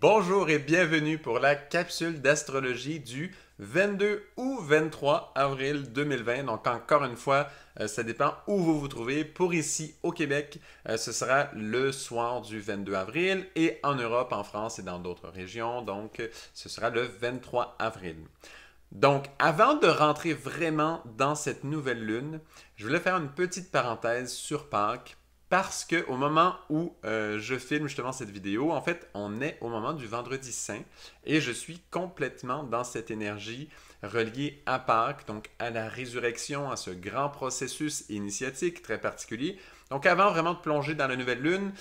Bonjour et bienvenue pour la capsule d'astrologie du 22 ou 23 avril 2020. Donc encore une fois, ça dépend où vous vous trouvez. Pour ici au Québec, ce sera le soir du 22 avril et en Europe, en France et dans d'autres régions, donc ce sera le 23 avril. Donc, avant de rentrer vraiment dans cette nouvelle lune, je voulais faire une petite parenthèse sur Pâques parce que au moment où je filme justement cette vidéo, en fait, on est au moment du vendredi saint et je suis complètement dans cette énergie reliée à Pâques, donc à la résurrection, à ce grand processus initiatique très particulier. Donc, avant vraiment de plonger dans la nouvelle lune,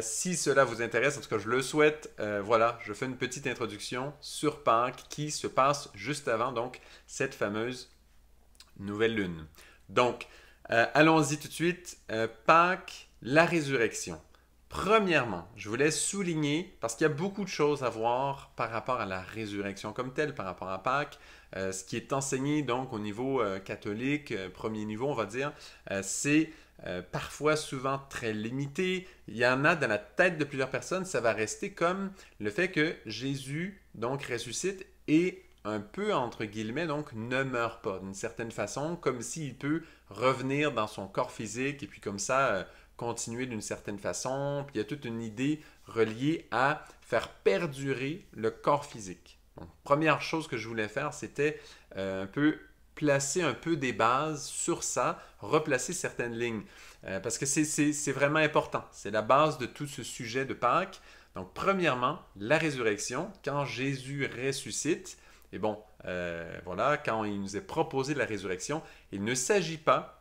si cela vous intéresse, en tout cas je le souhaite, voilà, je fais une petite introduction sur Pâques qui se passe juste avant donc cette fameuse nouvelle lune. Donc, allons-y tout de suite. Pâques, la résurrection. Premièrement, je voulais souligner, parce qu'il y a beaucoup de choses à voir par rapport à la résurrection comme telle, par rapport à Pâques, ce qui est enseigné donc au niveau catholique, premier niveau on va dire, c'est parfois souvent très limité. Il y en a dans la tête de plusieurs personnes, ça va rester comme le fait que Jésus donc ressuscite et un peu entre guillemets donc ne meurt pas d'une certaine façon, comme s'il peut revenir dans son corps physique et puis comme ça continuer d'une certaine façon. Puis il y a toute une idée reliée à faire perdurer le corps physique. Donc, première chose que je voulais faire, c'était un peu placer un peu des bases sur ça, replacer certaines lignes. Parce que c'est vraiment important. C'est la base de tout ce sujet de Pâques. Donc, premièrement, la résurrection, quand Jésus ressuscite, et bon, voilà, quand il nous est proposé la résurrection, il ne s'agit pas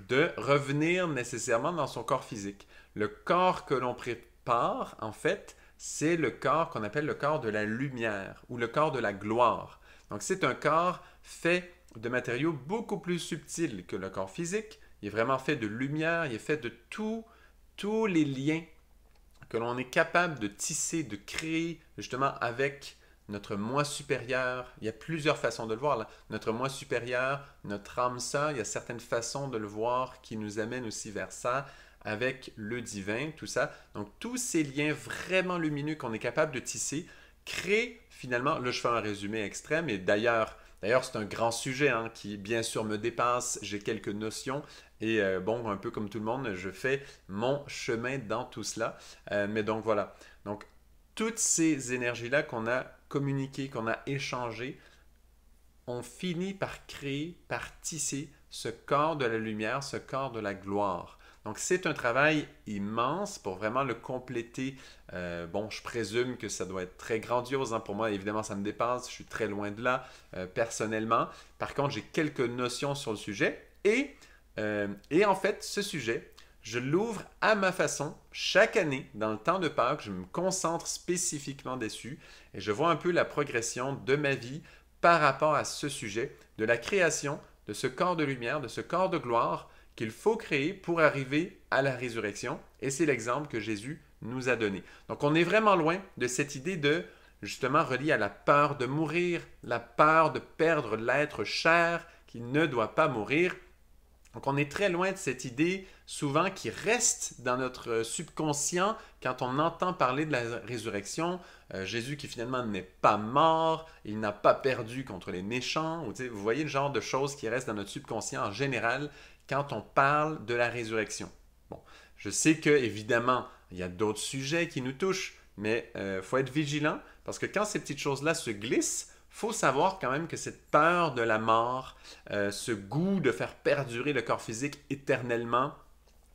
de revenir nécessairement dans son corps physique. Le corps que l'on prépare, en fait, c'est le corps qu'on appelle le corps de la lumière ou le corps de la gloire. Donc, c'est un corps fait de matériaux beaucoup plus subtils que le corps physique. Il est vraiment fait de lumière, il est fait de tous les liens que l'on est capable de tisser, de créer justement avec notre moi supérieur. Il y a plusieurs façons de le voir là. Notre moi supérieur, notre âme sœur, il y a certaines façons de le voir qui nous amènent aussi vers ça, avec le divin, tout ça. Donc tous ces liens vraiment lumineux qu'on est capable de tisser créent finalement, là je fais un résumé extrême, et d'ailleurs c'est un grand sujet hein, qui bien sûr me dépasse, j'ai quelques notions et bon, un peu comme tout le monde, je fais mon chemin dans tout cela. Mais donc voilà, donc toutes ces énergies-là qu'on a communiquées, qu'on a échangées, on finit par créer, par tisser ce corps de la lumière, ce corps de la gloire. Donc c'est un travail immense pour vraiment le compléter. Bon, je présume que ça doit être très grandiose. Hein. Pour moi, évidemment, ça me dépasse. Je suis très loin de là, personnellement. Par contre, j'ai quelques notions sur le sujet. Et en fait, ce sujet, je l'ouvre à ma façon. Chaque année, dans le temps de Pâques, je me concentre spécifiquement dessus. Et je vois un peu la progression de ma vie par rapport à ce sujet, de la création de ce corps de lumière, de ce corps de gloire qu'il faut créer pour arriver à la résurrection. Et c'est l'exemple que Jésus nous a donné. Donc on est vraiment loin de cette idée de, justement, reliée à la peur de mourir, la peur de perdre l'être cher qui ne doit pas mourir. Donc on est très loin de cette idée souvent qui reste dans notre subconscient quand on entend parler de la résurrection. Jésus qui finalement n'est pas mort, il n'a pas perdu contre les méchants. Vous voyez le genre de choses qui restent dans notre subconscient en général quand on parle de la résurrection. Bon, je sais que évidemment il y a d'autres sujets qui nous touchent, mais il faut être vigilant parce que quand ces petites choses-là se glissent, il faut savoir quand même que cette peur de la mort, ce goût de faire perdurer le corps physique éternellement,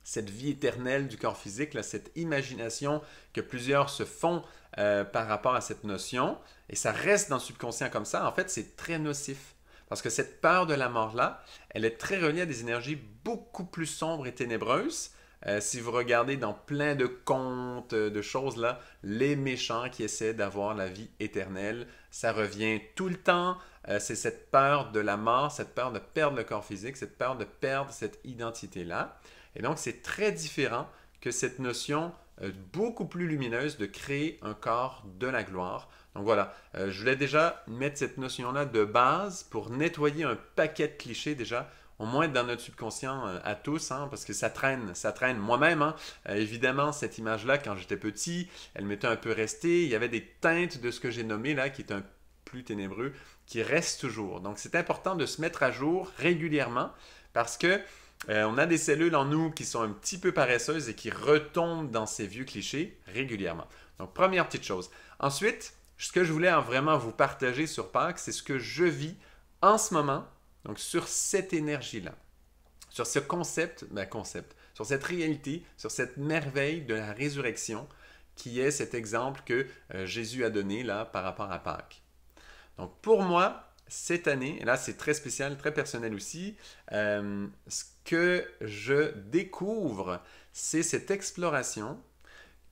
cette vie éternelle du corps physique, là, cette imagination que plusieurs se font par rapport à cette notion, et ça reste dans le subconscient comme ça, en fait, c'est très nocif. Parce que cette peur de la mort-là, elle est très reliée à des énergies beaucoup plus sombres et ténébreuses. Si vous regardez dans plein de contes, de choses là, les méchants qui essaient d'avoir la vie éternelle, ça revient tout le temps. C'est cette peur de la mort, cette peur de perdre le corps physique, cette peur de perdre cette identité-là. Et donc, c'est très différent que cette notion beaucoup plus lumineuse de créer un corps de la gloire. Donc voilà, je voulais déjà mettre cette notion-là de base pour nettoyer un paquet de clichés déjà au moins dans notre subconscient à tous, hein, parce que ça traîne. Moi-même, hein, évidemment, cette image-là, quand j'étais petit, elle m'était un peu restée. Il y avait des teintes de ce que j'ai nommé là, qui est un plus ténébreux, qui restent toujours. Donc, c'est important de se mettre à jour régulièrement parce que on a des cellules en nous qui sont un petit peu paresseuses et qui retombent dans ces vieux clichés régulièrement. Donc, première petite chose. Ensuite, ce que je voulais vraiment vous partager sur Pâques, c'est ce que je vis en ce moment, donc sur cette énergie-là, sur ce concept, sur cette réalité, sur cette merveille de la résurrection qui est cet exemple que Jésus a donné là par rapport à Pâques. Donc pour moi, cette année, et là c'est très spécial, très personnel aussi, ce que je découvre, c'est cette exploration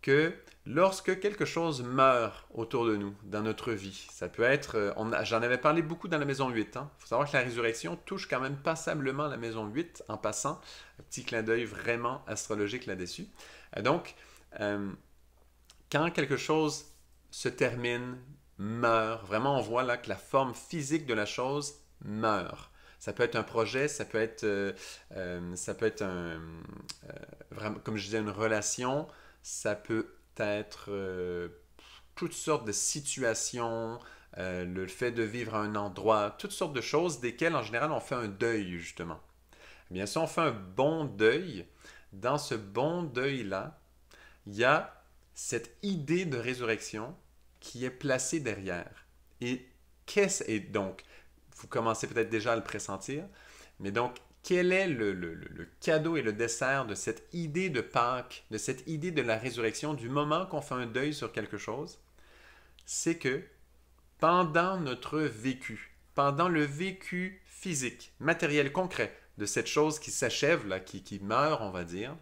que lorsque quelque chose meurt autour de nous, dans notre vie, ça peut être, j'en avais parlé beaucoup dans la maison 8, il faut savoir que la résurrection touche quand même passablement la maison 8 en passant, un petit clin d'œil vraiment astrologique là-dessus. Donc, quand quelque chose se termine, meurt, vraiment on voit là que la forme physique de la chose meurt. Ça peut être un projet, ça peut être vraiment, comme je disais, une relation, ça peut être toutes sortes de situations, le fait de vivre à un endroit, toutes sortes de choses desquelles en général on fait un deuil justement. Eh bien, si on fait un bon deuil, dans ce bon deuil-là, il y a cette idée de résurrection qui est placée derrière. Et donc, vous commencez peut-être déjà à le pressentir, mais donc, quel est le cadeau et le dessert de cette idée de Pâques, de cette idée de la résurrection, du moment qu'on fait un deuil sur quelque chose? C'est que pendant notre vécu, pendant le vécu physique, matériel, concret de cette chose qui s'achève, là, qui meurt, on va dire,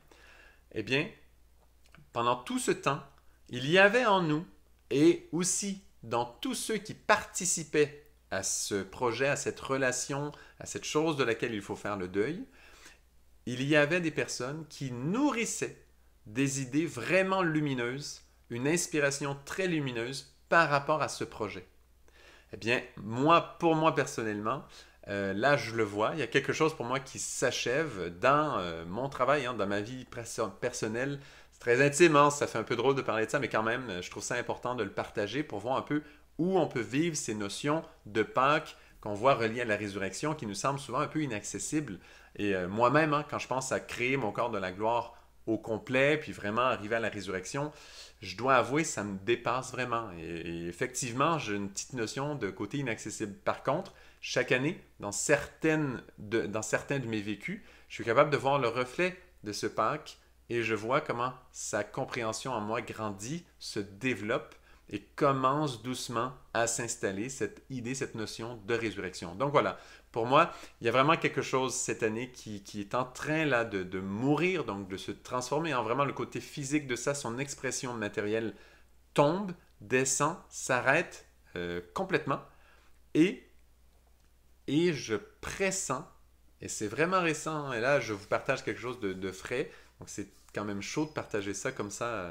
eh bien, pendant tout ce temps, il y avait en nous, et aussi dans tous ceux qui participaient à ce projet, à cette relation, à cette chose de laquelle il faut faire le deuil, il y avait des personnes qui nourrissaient des idées vraiment lumineuses, une inspiration très lumineuse par rapport à ce projet. Eh bien, pour moi personnellement, là je le vois, il y a quelque chose pour moi qui s'achève dans mon travail, dans ma vie personnelle. C'est très intime, ça fait un peu drôle de parler de ça, mais quand même, je trouve ça important de le partager pour voir un peu où on peut vivre ces notions de Pâques qu'on voit reliées à la résurrection qui nous semblent souvent un peu inaccessibles. Et moi-même, quand je pense à créer mon corps de la gloire au complet, puis vraiment arriver à la résurrection, je dois avouer, ça me dépasse vraiment. Et effectivement, j'ai une petite notion de côté inaccessible. Par contre, chaque année, dans certains de mes vécus, je suis capable de voir le reflet de ce Pâques et je vois comment sa compréhension en moi grandit, se développe et commence doucement à s'installer cette idée, cette notion de résurrection. Donc voilà, pour moi, il y a vraiment quelque chose cette année qui est en train là de mourir, donc de se transformer en vraiment le côté physique de ça, son expression matérielle tombe, descend, s'arrête complètement et, et je pressens, et c'est vraiment récent, et là je vous partage quelque chose de frais, donc c'est quand même chaud de partager ça comme ça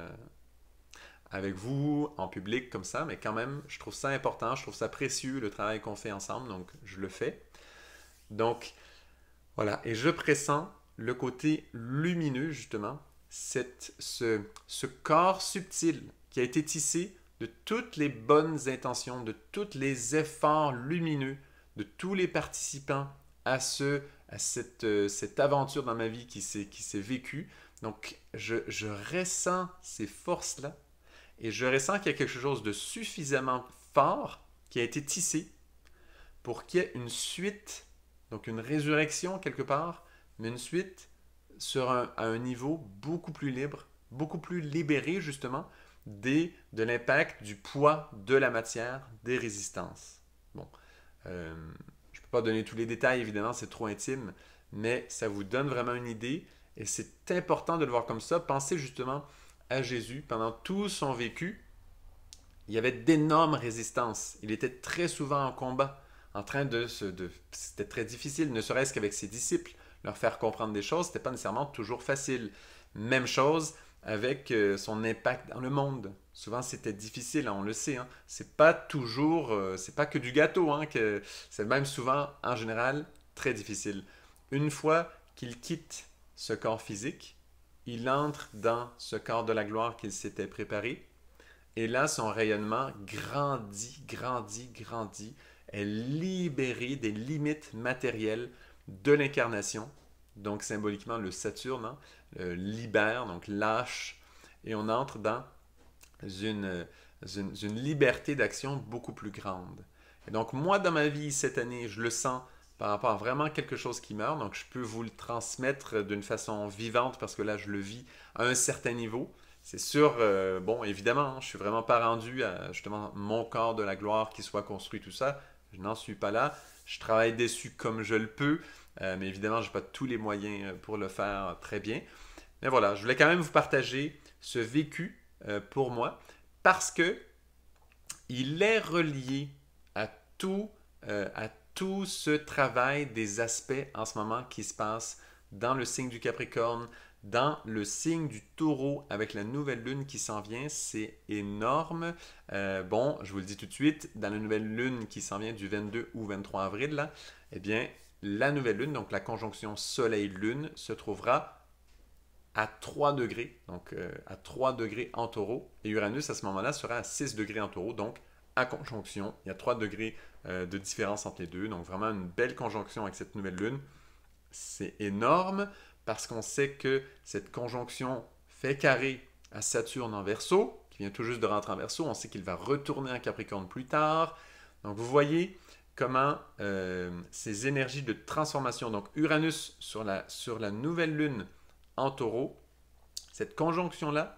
avec vous, en public comme ça, mais quand même, je trouve ça important, je trouve ça précieux, le travail qu'on fait ensemble, donc je le fais. Donc, voilà, et je pressens le côté lumineux, justement, ce corps subtil qui a été tissé de toutes les bonnes intentions, de tous les efforts lumineux de tous les participants cette aventure dans ma vie qui s'est vécue. Donc, je ressens ces forces-là et je ressens qu'il y a quelque chose de suffisamment fort qui a été tissé pour qu'il y ait une suite, donc une résurrection quelque part, mais une suite à un niveau beaucoup plus libre, beaucoup plus libéré justement de l'impact, du poids de la matière, des résistances. Bon, je ne peux pas donner tous les détails, évidemment, c'est trop intime, mais ça vous donne vraiment une idée et c'est important de le voir comme ça. Pensez justement à Jésus pendant tout son vécu. Il y avait d'énormes résistances. Il était très souvent en combat, en train c'était très difficile, ne serait-ce qu'avec ses disciples. Leur faire comprendre des choses, c'était pas nécessairement toujours facile. Même chose avec son impact dans le monde. Souvent, c'était difficile, on le sait. C'est pas toujours, c'est pas que du gâteau, c'est même souvent, en général, très difficile. Une fois qu'il quitte ce corps physique, il entre dans ce corps de la gloire qu'il s'était préparé. Et là, son rayonnement grandit, grandit, grandit, est libéré des limites matérielles de l'incarnation. Donc symboliquement, le Saturne libère, donc lâche, et on entre dans une, une liberté d'action beaucoup plus grande. Et donc moi, dans ma vie, cette année, je le sens par rapport à vraiment quelque chose qui meurt. Donc je peux vous le transmettre d'une façon vivante parce que là, je le vis à un certain niveau. C'est sûr, bon, évidemment, je suis vraiment pas rendu à justement mon corps de la gloire qui soit construit, tout ça. Je n'en suis pas là. Je travaille dessus comme je le peux, mais évidemment, je n'ai pas tous les moyens pour le faire très bien. Mais voilà, je voulais quand même vous partager ce vécu pour moi parce que il est relié à tout, à tout ce travail des aspects en ce moment qui se passe dans le signe du Capricorne, dans le signe du Taureau avec la nouvelle lune qui s'en vient. C'est énorme. Bon, je vous le dis tout de suite, dans la nouvelle lune qui s'en vient du 22 ou 23 avril, là, eh bien, la nouvelle lune, donc la conjonction Soleil-Lune, se trouvera à 3 degrés, donc à 3 degrés en taureau, et Uranus à ce moment-là sera à 6 degrés en taureau, donc à conjonction. Il y a 3 degrés de différence entre les deux, donc vraiment une belle conjonction avec cette nouvelle lune. C'est énorme parce qu'on sait que cette conjonction fait carré à Saturne en Verseau, qui vient tout juste de rentrer en Verseau. On sait qu'il va retourner en Capricorne plus tard. Donc vous voyez comment ces énergies de transformation, donc Uranus sur la nouvelle lune en taureau, cette conjonction-là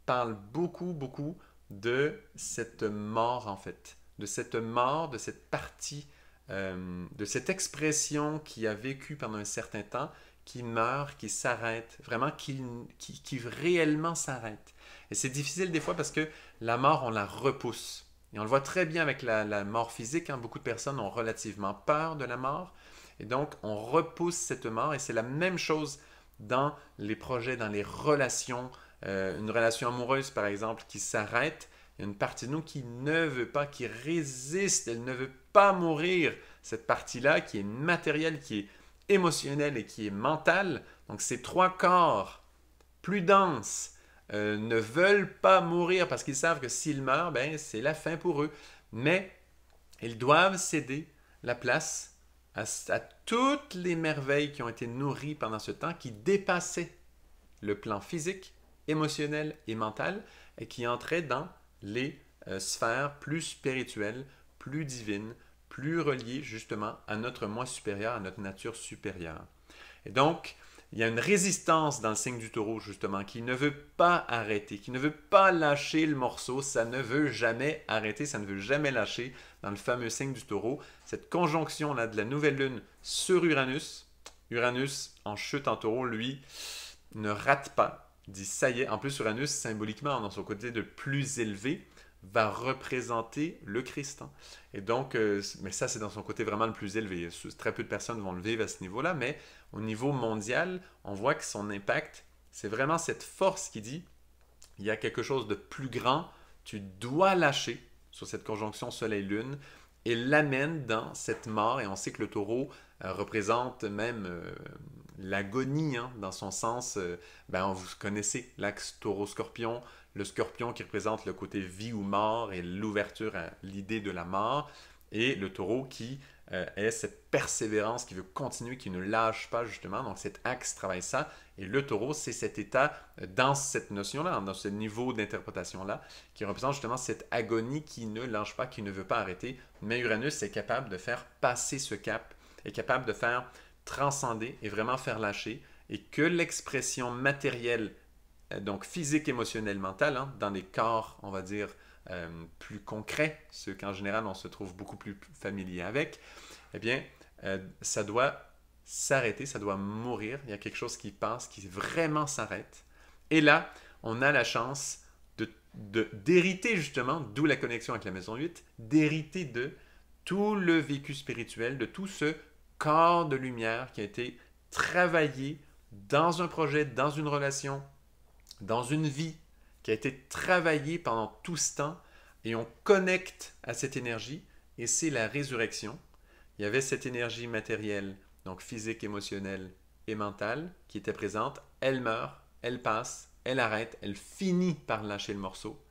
parle beaucoup, beaucoup de cette mort en fait, de cette mort, de cette partie, de cette expression qui a vécu pendant un certain temps, qui meurt, qui s'arrête, vraiment qui réellement s'arrête. Et c'est difficile des fois parce que la mort, on la repousse. Et on le voit très bien avec la mort physique, hein. Beaucoup de personnes ont relativement peur de la mort. Et donc, on repousse cette mort et c'est la même chose dans les projets, dans les relations. Une relation amoureuse, par exemple, qui s'arrête, il y a une partie de nous qui ne veut pas, qui résiste, elle ne veut pas mourir. Cette partie-là qui est matérielle, qui est émotionnelle et qui est mentale. Donc ces trois corps plus denses ne veulent pas mourir parce qu'ils savent que s'ils meurent, ben, c'est la fin pour eux. Mais ils doivent céder la place à toutes les merveilles qui ont été nourries pendant ce temps, qui dépassaient le plan physique, émotionnel et mental, et qui entraient dans les sphères plus spirituelles, plus divines, plus reliées justement à notre moi supérieur, à notre nature supérieure. Et donc, il y a une résistance dans le signe du taureau, justement, qui ne veut pas arrêter, qui ne veut pas lâcher le morceau, ça ne veut jamais arrêter, ça ne veut jamais lâcher dans le fameux signe du taureau. Cette conjonction-là de la nouvelle lune sur Uranus, Uranus en chute en taureau, lui, ne rate pas, dit ça y est. En plus, Uranus, symboliquement, dans son côté de plus élevé, va représenter le Christ. Et donc, mais ça, c'est dans son côté vraiment le plus élevé. Très peu de personnes vont le vivre à ce niveau-là, mais au niveau mondial, on voit que son impact, c'est vraiment cette force qui dit, il y a quelque chose de plus grand, tu dois lâcher sur cette conjonction Soleil-Lune et l'amène dans cette mort. Et on sait que le taureau représente même l'agonie, hein, dans son sens, ben, vous connaissez l'axe taureau-scorpion, le scorpion qui représente le côté vie ou mort et l'ouverture à l'idée de la mort, et le taureau qui est cette persévérance qui veut continuer, qui ne lâche pas justement. Donc cet axe travaille ça, et le taureau, c'est cet état dans cette notion-là, dans ce niveau d'interprétation-là, qui représente justement cette agonie qui ne lâche pas, qui ne veut pas arrêter. Mais Uranus est capable de faire passer ce cap, est capable de faire transcender et vraiment faire lâcher, et que l'expression matérielle, donc physique, émotionnelle, mentale, hein, dans des corps, on va dire, plus concrets, ceux qu'en général on se trouve beaucoup plus familier avec, eh bien, ça doit s'arrêter, ça doit mourir. Il y a quelque chose qui passe, qui vraiment s'arrête. Et là, on a la chance d'hériter justement, d'où la connexion avec la maison 8, d'hériter de tout le vécu spirituel, de tout ce corps de lumière qui a été travaillé dans un projet, dans une relation, dans une vie, qui a été travaillé pendant tout ce temps, et on connecte à cette énergie, et c'est la résurrection. Il y avait cette énergie matérielle, donc physique, émotionnelle et mentale, qui était présente, elle meurt, elle passe, elle arrête, elle finit par lâcher le morceau.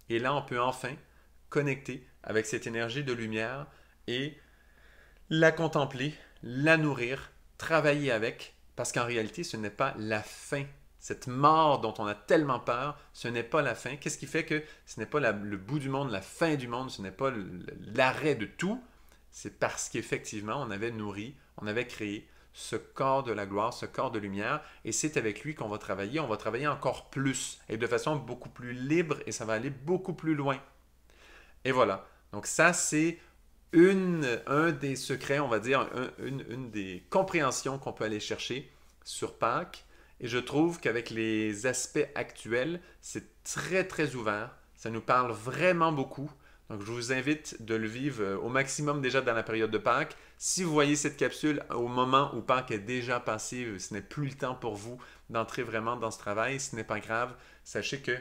Et là, on peut enfin connecter avec cette énergie de lumière et la contempler, la nourrir, travailler avec, parce qu'en réalité, ce n'est pas la fin. Cette mort dont on a tellement peur, ce n'est pas la fin. Qu'est-ce qui fait que ce n'est pas le bout du monde, la fin du monde, ce n'est pas l'arrêt de tout? C'est parce qu'effectivement, on avait nourri, on avait créé ce corps de la gloire, ce corps de lumière, et c'est avec lui qu'on va travailler. On va travailler encore plus, et de façon beaucoup plus libre, et ça va aller beaucoup plus loin. Et voilà. Donc ça, c'est un des secrets, on va dire, une des compréhensions qu'on peut aller chercher sur Pâques. Et je trouve qu'avec les aspects actuels, c'est très, très ouvert. Ça nous parle vraiment beaucoup. Donc, je vous invite de le vivre au maximum déjà dans la période de Pâques. Si vous voyez cette capsule au moment où Pâques est déjà passé, ce n'est plus le temps pour vous d'entrer vraiment dans ce travail. Ce n'est pas grave. Sachez que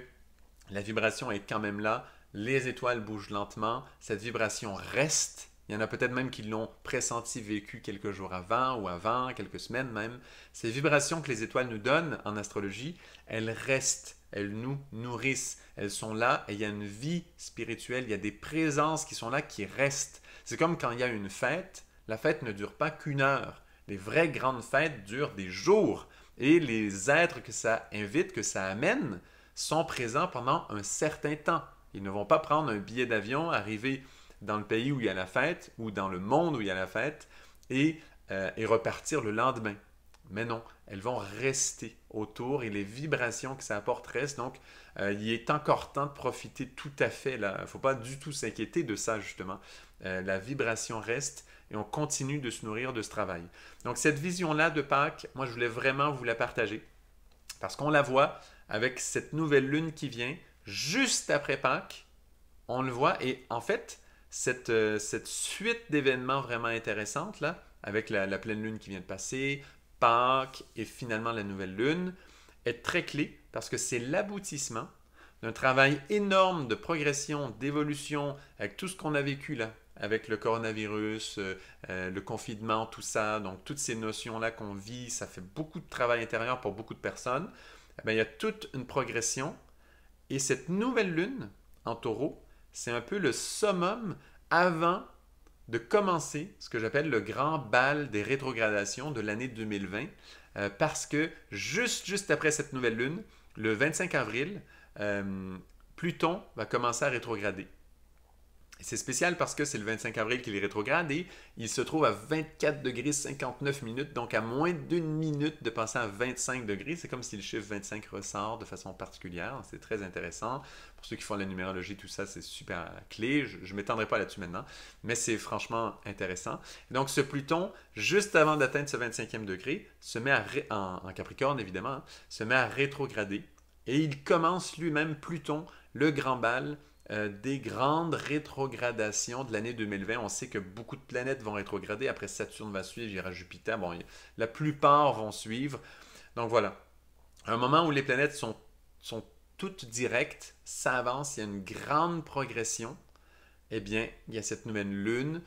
la vibration est quand même là. Les étoiles bougent lentement. Cette vibration reste. Il y en a peut-être même qui l'ont pressenti, vécu quelques jours avant ou avant, quelques semaines même. Ces vibrations que les étoiles nous donnent en astrologie, elles restent, elles nous nourrissent, elles sont là et il y a une vie spirituelle, il y a des présences qui sont là, qui restent. C'est comme quand il y a une fête, la fête ne dure pas qu'une heure. Les vraies grandes fêtes durent des jours et les êtres que ça invite, que ça amène, sont présents pendant un certain temps. Ils ne vont pas prendre un billet d'avion, arriver dans le pays où il y a la fête ou dans le monde où il y a la fête et repartir le lendemain. Mais non, elles vont rester autour et les vibrations que ça apporte restent. Donc, il est encore temps de profiter tout à fait. Il ne faut pas du tout s'inquiéter de ça, justement. La vibration reste et on continue de se nourrir de ce travail. Donc, cette vision-là de Pâques, moi, je voulais vraiment vous la partager parce qu'on la voit avec cette nouvelle lune qui vient juste après Pâques. On le voit et en fait, cette suite d'événements vraiment intéressantes, là, avec la pleine lune qui vient de passer, Pâques et finalement la nouvelle lune, est très clé parce que c'est l'aboutissement d'un travail énorme de progression, d'évolution, avec tout ce qu'on a vécu là, avec le coronavirus, le confinement, tout ça, donc toutes ces notions-là qu'on vit, ça fait beaucoup de travail intérieur pour beaucoup de personnes. Eh bien, il y a toute une progression et cette nouvelle lune en taureau, c'est un peu le summum avant de commencer ce que j'appelle le grand bal des rétrogradations de l'année 2020, parce que juste après cette nouvelle lune, le 25 avril, Pluton va commencer à rétrograder. C'est spécial parce que c'est le 25 avril qu'il est rétrograde et il se trouve à 24 degrés 59 minutes, donc à moins d'une minute de passer à 25 degrés. C'est comme si le chiffre 25 ressort de façon particulière. C'est très intéressant. Pour ceux qui font la numérologie, tout ça, c'est super clé. Je ne m'étendrai pas là-dessus maintenant, mais c'est franchement intéressant. Donc ce Pluton, juste avant d'atteindre ce 25e degré, se met en Capricorne évidemment, hein, se met à rétrograder et il commence lui-même, Pluton, le grand bal des grandes rétrogradations de l'année 2020. On sait que beaucoup de planètes vont rétrograder. Après, Saturne va suivre, il y aura Jupiter. Bon, la plupart vont suivre. Donc voilà. Un moment où les planètes sont toutes directes, ça avance, il y a une grande progression. Eh bien, il y a cette nouvelle lune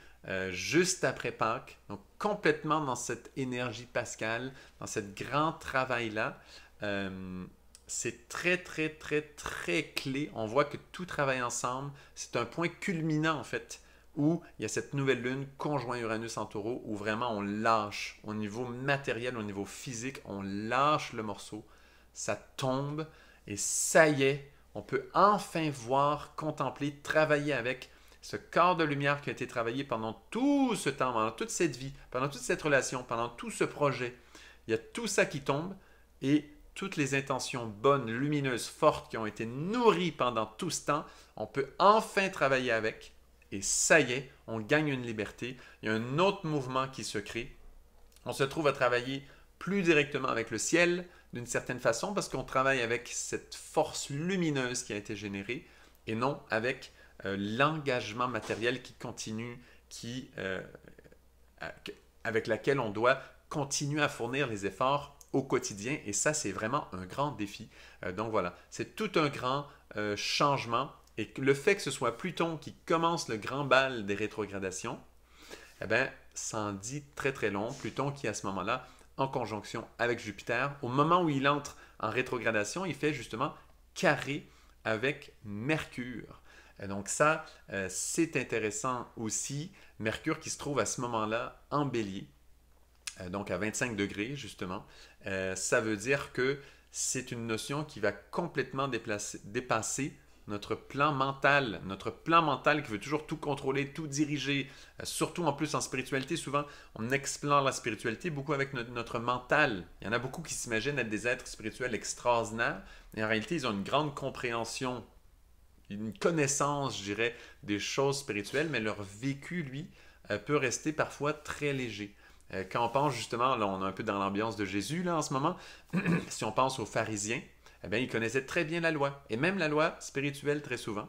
juste après Pâques. Donc complètement dans cette énergie pascale, dans ce grand travail-là. C'est très, très, très, très clé. On voit que tout travaille ensemble. C'est un point culminant, en fait, où il y a cette nouvelle lune conjoint Uranus en taureau, où vraiment on lâche au niveau matériel, au niveau physique, on lâche le morceau. Ça tombe et ça y est, on peut enfin voir, contempler, travailler avec ce corps de lumière qui a été travaillé pendant tout ce temps, pendant toute cette vie, pendant toute cette relation, pendant tout ce projet. Il y a tout ça qui tombe et toutes les intentions bonnes, lumineuses, fortes qui ont été nourries pendant tout ce temps, on peut enfin travailler avec et ça y est, on gagne une liberté. Il y a un autre mouvement qui se crée. On se trouve à travailler plus directement avec le ciel d'une certaine façon parce qu'on travaille avec cette force lumineuse qui a été générée et non avec l'engagement matériel qui continue, avec laquelle on doit continuer à fournir les efforts au quotidien et ça c'est vraiment un grand défi. Donc voilà, c'est tout un grand changement et le fait que ce soit Pluton qui commence le grand bal des rétrogradations, eh bien, ça en dit très très long. Pluton qui, à ce moment-là, en conjonction avec Jupiter, au moment où il entre en rétrogradation, il fait justement carré avec Mercure. Et donc ça, c'est intéressant aussi. Mercure qui se trouve à ce moment-là en bélier, donc à 25 degrés justement. Ça veut dire que c'est une notion qui va complètement dépasser notre plan mental qui veut toujours tout contrôler, tout diriger, surtout en plus en spiritualité, souvent on explore la spiritualité beaucoup avec notre mental. Il y en a beaucoup qui s'imaginent être des êtres spirituels extraordinaires, et en réalité ils ont une grande compréhension, une connaissance, je dirais, des choses spirituelles, mais leur vécu, lui, peut rester parfois très léger. Quand on pense justement, là on est un peu dans l'ambiance de Jésus là en ce moment, si on pense aux pharisiens, eh bien, ils connaissaient très bien la loi, et même la loi spirituelle très souvent.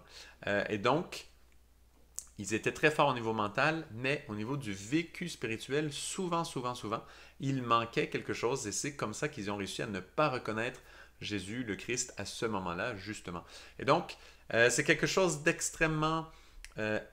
Et donc, ils étaient très forts au niveau mental, mais au niveau du vécu spirituel, souvent, il manquait quelque chose, et c'est comme ça qu'ils ont réussi à ne pas reconnaître Jésus, le Christ, à ce moment-là, justement. Et donc, c'est quelque chose d'extrêmement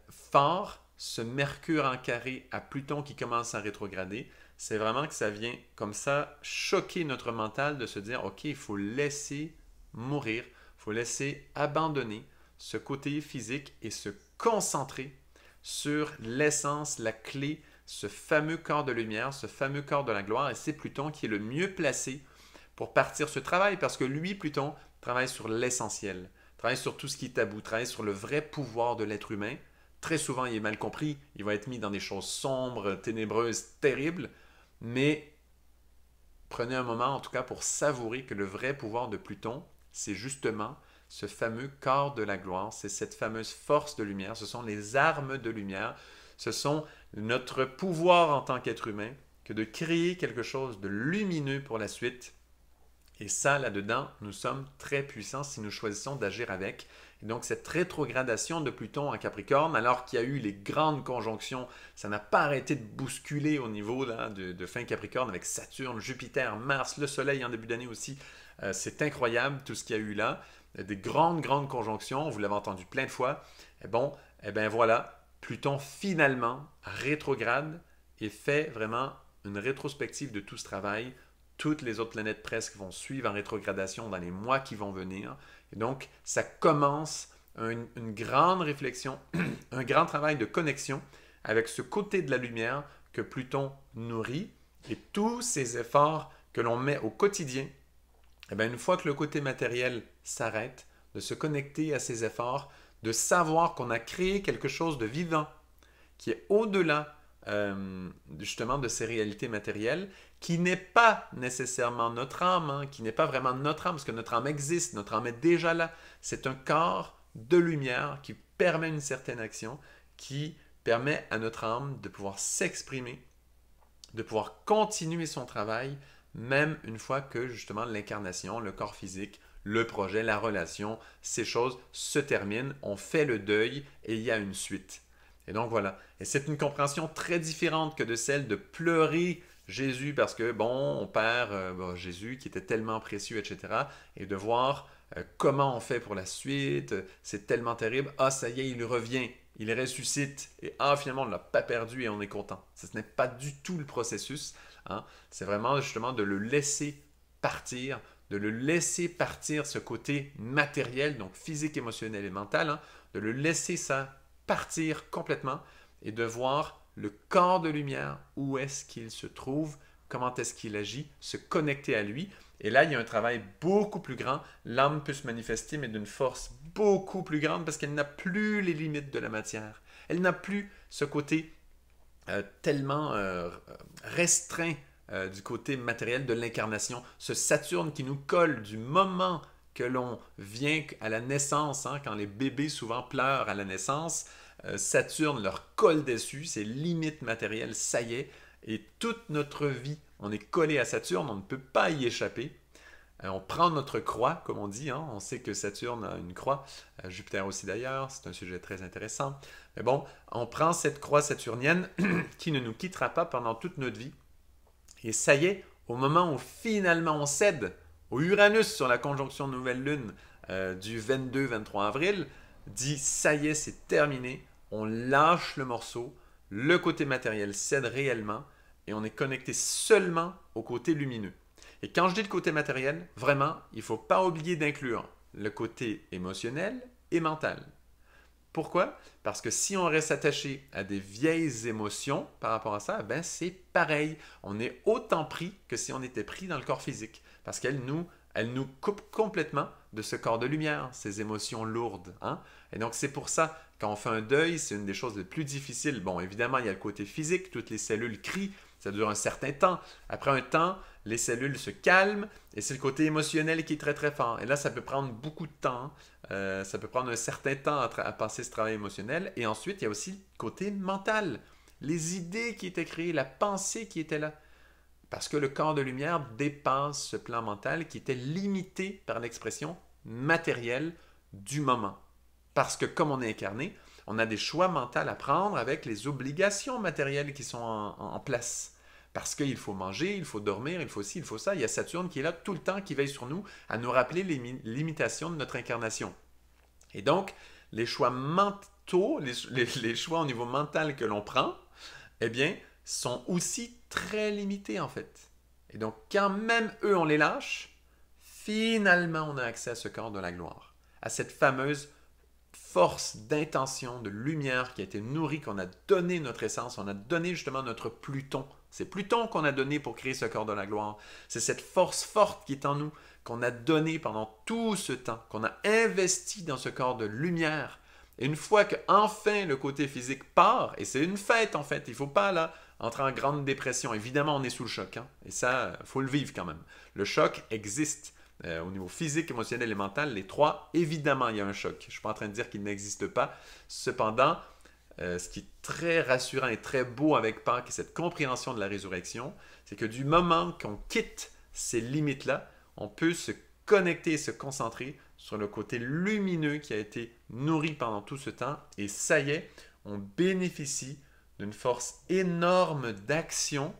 fort, ce Mercure en carré à Pluton qui commence à rétrograder. C'est vraiment que ça vient comme ça choquer notre mental de se dire, OK, il faut laisser mourir, il faut laisser abandonner ce côté physique et se concentrer sur l'essence, la clé, ce fameux corps de lumière, ce fameux corps de la gloire. Et c'est Pluton qui est le mieux placé pour partir ce travail parce que lui, Pluton, travaille sur l'essentiel, travaille sur tout ce qui est tabou, travaille sur le vrai pouvoir de l'être humain. Très souvent, il est mal compris, il va être mis dans des choses sombres, ténébreuses, terribles, mais prenez un moment en tout cas pour savourer que le vrai pouvoir de Pluton, c'est justement ce fameux corps de la gloire, c'est cette fameuse force de lumière, ce sont les armes de lumière, ce sont notre pouvoir en tant qu'être humain que de créer quelque chose de lumineux pour la suite. Et ça, là-dedans, nous sommes très puissants si nous choisissons d'agir avec. Et donc, cette rétrogradation de Pluton en Capricorne, alors qu'il y a eu les grandes conjonctions, ça n'a pas arrêté de bousculer au niveau là, de fin Capricorne avec Saturne, Jupiter, Mars, le Soleil en début d'année aussi. C'est incroyable tout ce qu'il y a eu là. Des grandes conjonctions, vous l'avez entendu plein de fois. Et bon, et bien voilà, Pluton finalement rétrograde et fait vraiment une rétrospective de tout ce travail. Toutes les autres planètes presque vont suivre en rétrogradation dans les mois qui vont venir. Et donc, ça commence une grande réflexion, un grand travail de connexion avec ce côté de la lumière que Pluton nourrit et tous ces efforts que l'on met au quotidien. Et bien, une fois que le côté matériel s'arrête, de se connecter à ces efforts, de savoir qu'on a créé quelque chose de vivant qui est au-delà justement de ces réalités matérielles, qui n'est pas nécessairement notre âme, hein, qui n'est pas vraiment notre âme, parce que notre âme existe, notre âme est déjà là. C'est un corps de lumière qui permet une certaine action, qui permet à notre âme de pouvoir s'exprimer, de pouvoir continuer son travail, même une fois que justement l'incarnation, le corps physique, le projet, la relation, ces choses se terminent, on fait le deuil et il y a une suite. Et donc voilà. Et c'est une compréhension très différente que de celle de pleurer Jésus parce que, bon, on perd Jésus qui était tellement précieux, etc. Et de voir comment on fait pour la suite, c'est tellement terrible. Ah, ça y est, il revient, il ressuscite. Et ah, finalement, on ne l'a pas perdu et on est content. Ce n'est pas du tout le processus. Hein. C'est vraiment justement de le laisser partir, de le laisser partir ce côté matériel, donc physique, émotionnel et mental, hein, de le laisser ça partir complètement et de voir le corps de lumière, où est-ce qu'il se trouve, comment est-ce qu'il agit, se connecter à lui. Et là, il y a un travail beaucoup plus grand. L'âme peut se manifester, mais d'une force beaucoup plus grande parce qu'elle n'a plus les limites de la matière. Elle n'a plus ce côté tellement restreint du côté matériel de l'incarnation. Ce Saturne qui nous colle du moment que l'on vient à la naissance, hein, quand les bébés souvent pleurent à la naissance, Saturne leur colle dessus, ses limites matérielles, ça y est, et toute notre vie, on est collé à Saturne, on ne peut pas y échapper. On prend notre croix, comme on dit, hein, on sait que Saturne a une croix, Jupiter aussi d'ailleurs, c'est un sujet très intéressant. Mais bon, on prend cette croix saturnienne qui ne nous quittera pas pendant toute notre vie, et ça y est, au moment où finalement on cède au Uranus sur la conjonction nouvelle lune du 22-23 avril, dit ça y est, c'est terminé, on lâche le morceau, le côté matériel cède réellement et on est connecté seulement au côté lumineux. Et quand je dis le côté matériel, vraiment, il ne faut pas oublier d'inclure le côté émotionnel et mental. Pourquoi? Parce que si on reste attaché à des vieilles émotions par rapport à ça, ben c'est pareil. On est autant pris que si on était pris dans le corps physique. Parce elle nous coupe complètement de ce corps de lumière, ces émotions lourdes. Hein? Et donc c'est pour ça, quand on fait un deuil, c'est une des choses les plus difficiles. Bon, évidemment, il y a le côté physique, toutes les cellules crient, ça dure un certain temps. Après un temps, les cellules se calment et c'est le côté émotionnel qui est très très fort. Et là, ça peut prendre beaucoup de temps. Ça peut prendre un certain temps à passer ce travail émotionnel. Et ensuite, il y a aussi le côté mental. Les idées qui étaient créées, la pensée qui était là. Parce que le corps de lumière dépasse ce plan mental qui était limité par l'expression matérielle du moment. Parce que comme on est incarné, on a des choix mentaux à prendre avec les obligations matérielles qui sont en place. Parce qu'il faut manger, il faut dormir, il faut ci, il faut ça. Il y a Saturne qui est là tout le temps, qui veille sur nous, à nous rappeler les limitations de notre incarnation. Et donc, les choix mentaux, les choix au niveau mental que l'on prend, eh bien, sont aussi très limités en fait. Et donc, quand même eux, on les lâche, finalement, on a accès à ce corps de la gloire, à cette fameuse force d'intention, de lumière qui a été nourrie, qu'on a donné notre essence, on a donné justement notre Pluton. C'est Pluton qu'on a donné pour créer ce corps de la gloire. C'est cette force forte qui est en nous, qu'on a donné pendant tout ce temps, qu'on a investi dans ce corps de lumière. Et une fois que enfin le côté physique part, et c'est une fête en fait, il ne faut pas là entrer en grande dépression. Évidemment, on est sous le choc, hein, et ça, il faut le vivre quand même. Le choc existe. Au niveau physique, émotionnel et mental, les trois, évidemment, il y a un choc. Je ne suis pas en train de dire qu'il n'existe pas. Cependant, ce qui est très rassurant et très beau avec Pâques et cette compréhension de la résurrection, c'est que du moment qu'on quitte ces limites-là, on peut se connecter et se concentrer sur le côté lumineux qui a été nourri pendant tout ce temps. Et ça y est, on bénéficie d'une force énorme d'action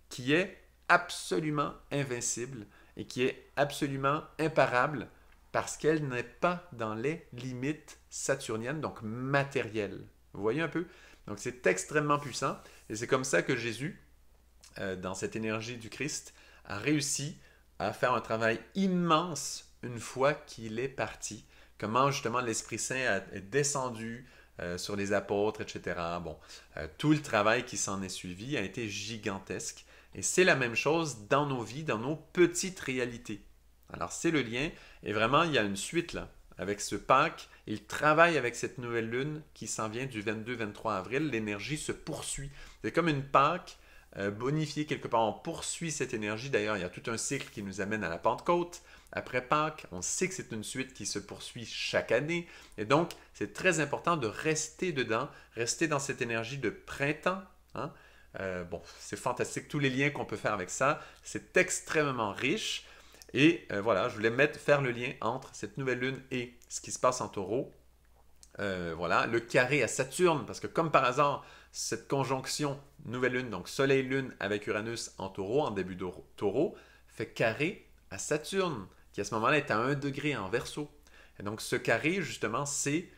qui est absolument invincible et qui est absolument imparable parce qu'elle n'est pas dans les limites saturniennes, donc matérielles. Vous voyez un peu? Donc c'est extrêmement puissant et c'est comme ça que Jésus, dans cette énergie du Christ, a réussi à faire un travail immense une fois qu'il est parti. Comment justement l'Esprit Saint est descendu sur les apôtres, etc. Bon, tout le travail qui s'en est suivi a été gigantesque. Et c'est la même chose dans nos vies, dans nos petites réalités. Alors c'est le lien, et vraiment il y a une suite là. Avec ce Pâques, il travaille avec cette nouvelle lune qui s'en vient du 22-23 avril. L'énergie se poursuit. C'est comme une Pâques bonifiée quelque part. On poursuit cette énergie. D'ailleurs, il y a tout un cycle qui nous amène à la Pentecôte. Après Pâques, on sait que c'est une suite qui se poursuit chaque année. Et donc, c'est très important de rester dedans, rester dans cette énergie de printemps. Hein? Bon, c'est fantastique, tous les liens qu'on peut faire avec ça. C'est extrêmement riche. Et voilà, je voulais faire le lien entre cette nouvelle lune et ce qui se passe en taureau. Voilà, le carré à Saturne, parce que comme par hasard, cette conjonction nouvelle lune, donc soleil-lune avec Uranus en taureau, en début de taureau, fait carré à Saturne, qui à ce moment-là est à 1 degré en Verseau. Et donc ce carré, justement, c'est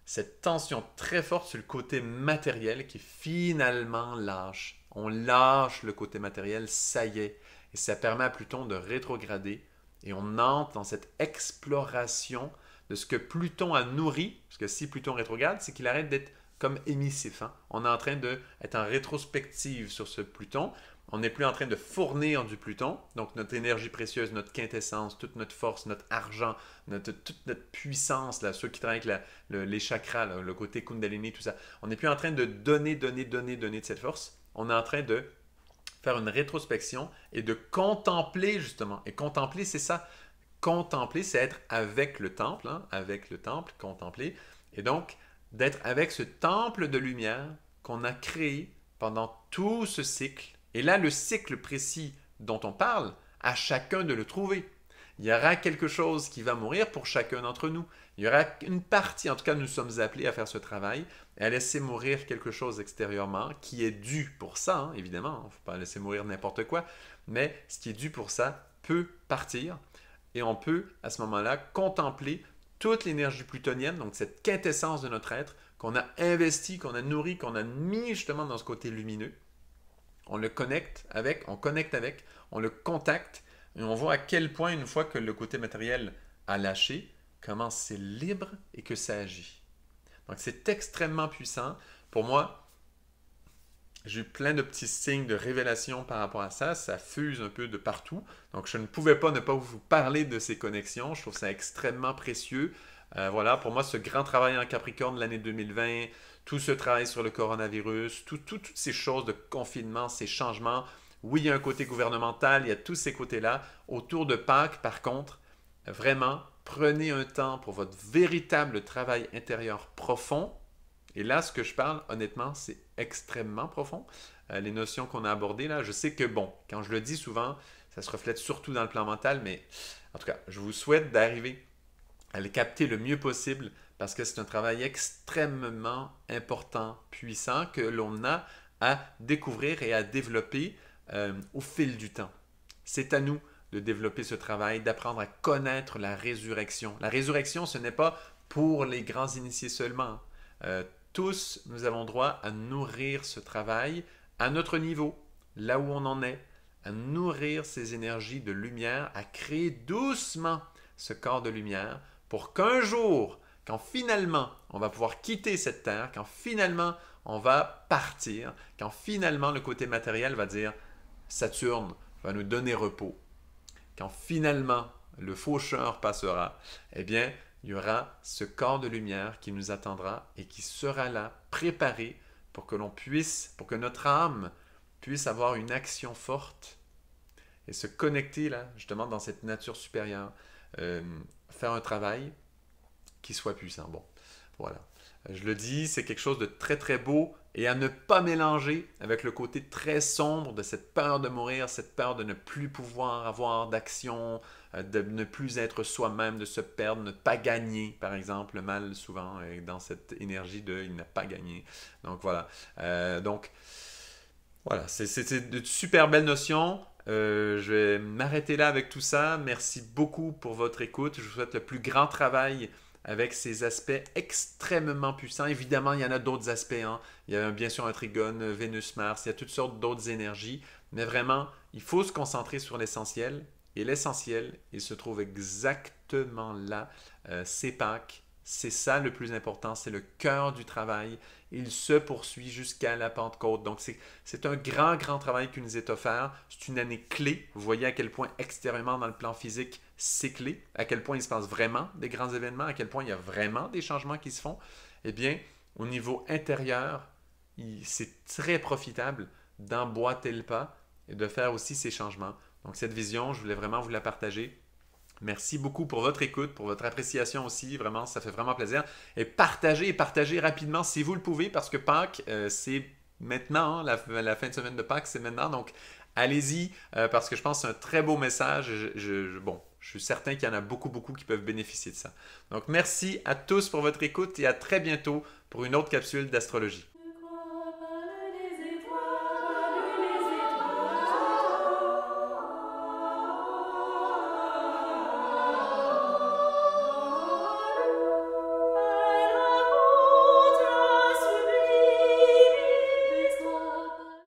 cette tension très forte sur le côté matériel qui finalement lâche. On lâche le côté matériel, ça y est. Et ça permet à Pluton de rétrograder. Et on entre dans cette exploration de ce que Pluton a nourri. Parce que si Pluton rétrograde, c'est qu'il arrête d'être comme émissif. Hein? On est en train d'être en rétrospective sur ce Pluton. On n'est plus en train de fournir du Pluton. Donc notre énergie précieuse, notre quintessence, toute notre force, notre argent, toute notre puissance, là, ceux qui travaillent avec les chakras, là, le côté Kundalini, tout ça. On n'est plus en train de donner de cette force. On est en train de faire une rétrospection et de contempler justement. Et contempler, c'est ça. Contempler, c'est être avec le temple, hein, avec le temple, contempler. Et donc, d'être avec ce temple de lumière qu'on a créé pendant tout ce cycle. Et là, le cycle précis dont on parle, à chacun de le trouver. Il y aura quelque chose qui va mourir pour chacun d'entre nous. Il y aura une partie, en tout cas nous sommes appelés à faire ce travail, et à laisser mourir quelque chose extérieurement qui est dû pour ça, hein, évidemment. Il ne faut pas laisser mourir n'importe quoi, mais ce qui est dû pour ça peut partir, et on peut à ce moment-là contempler toute l'énergie plutonienne, donc cette quintessence de notre être, qu'on a investi, qu'on a nourri, qu'on a mis justement dans ce côté lumineux. On le connecte avec, on le contacte, et on voit à quel point, une fois que le côté matériel a lâché, comment c'est libre et que ça agit. Donc c'est extrêmement puissant. Pour moi, j'ai eu plein de petits signes de révélation par rapport à ça. Ça fuse un peu de partout. Donc, je ne pouvais pas ne pas vous parler de ces connexions. Je trouve ça extrêmement précieux. Voilà, pour moi, ce grand travail en Capricorne de l'année 2020, tout ce travail sur le coronavirus, toutes ces choses de confinement, ces changements. Oui, il y a un côté gouvernemental, il y a tous ces côtés-là. Autour de Pâques, par contre, vraiment, prenez un temps pour votre véritable travail intérieur profond. Et là, ce que je parle, honnêtement, c'est extrêmement profond. Les notions qu'on a abordées là, je sais que, bon, quand je le dis souvent, ça se reflète surtout dans le plan mental, mais en tout cas, je vous souhaite d'arriver à les capter le mieux possible parce que c'est un travail extrêmement important, puissant, que l'on a à découvrir et à développer au fil du temps. C'est à nous de développer ce travail, d'apprendre à connaître la résurrection. La résurrection, ce n'est pas pour les grands initiés seulement. Tous, nous avons droit à nourrir ce travail à notre niveau, là où on en est, à nourrir ces énergies de lumière, à créer doucement ce corps de lumière pour qu'un jour, quand finalement on va pouvoir quitter cette terre, quand finalement on va partir, quand finalement le côté matériel va dire Saturne va nous donner repos, quand finalement le faucheur passera, eh bien, il y aura ce corps de lumière qui nous attendra et qui sera là, préparé pour que l'on puisse, pour que notre âme puisse avoir une action forte et se connecter là, justement, dans cette nature supérieure, faire un travail qui soit puissant. Bon, voilà. Je le dis, c'est quelque chose de très très beau et à ne pas mélanger avec le côté très sombre de cette peur de mourir, cette peur de ne plus pouvoir avoir d'action, de ne plus être soi-même, de se perdre, de ne pas gagner, par exemple. Le mal, souvent, est dans cette énergie de « il n'a pas gagné ». Donc, voilà. Voilà, c'est de super belles notions. Je vais m'arrêter là avec tout ça. Merci beaucoup pour votre écoute. Je vous souhaite le plus grand travail avec ces aspects extrêmement puissants. Évidemment, il y en a d'autres aspects. Hein. Il y a bien sûr un trigone, Vénus-Mars, il y a toutes sortes d'autres énergies. Mais vraiment, il faut se concentrer sur l'essentiel. Et l'essentiel, il se trouve exactement là. C'est Pâques. C'est ça le plus important. C'est le cœur du travail. Il se poursuit jusqu'à la Pentecôte. Donc, c'est un grand, grand travail qui nous est offert. C'est une année clé. Vous voyez à quel point extérieurement dans le plan physique, c'est clé. À quel point il se passe vraiment des grands événements. À quel point il y a vraiment des changements qui se font. Eh bien, au niveau intérieur, c'est très profitable d'emboîter le pas et de faire aussi ces changements. Donc, cette vision, je voulais vraiment vous la partager. Merci beaucoup pour votre écoute, pour votre appréciation aussi. Vraiment, ça fait vraiment plaisir. Et partagez rapidement si vous le pouvez parce que Pâques, c'est maintenant. Hein, la fin de semaine de Pâques, c'est maintenant. Donc, allez-y parce que je pense que c'est un très beau message. Bon, je suis certain qu'il y en a beaucoup, beaucoup qui peuvent bénéficier de ça. Donc, merci à tous pour votre écoute et à très bientôt pour une autre capsule d'astrologie.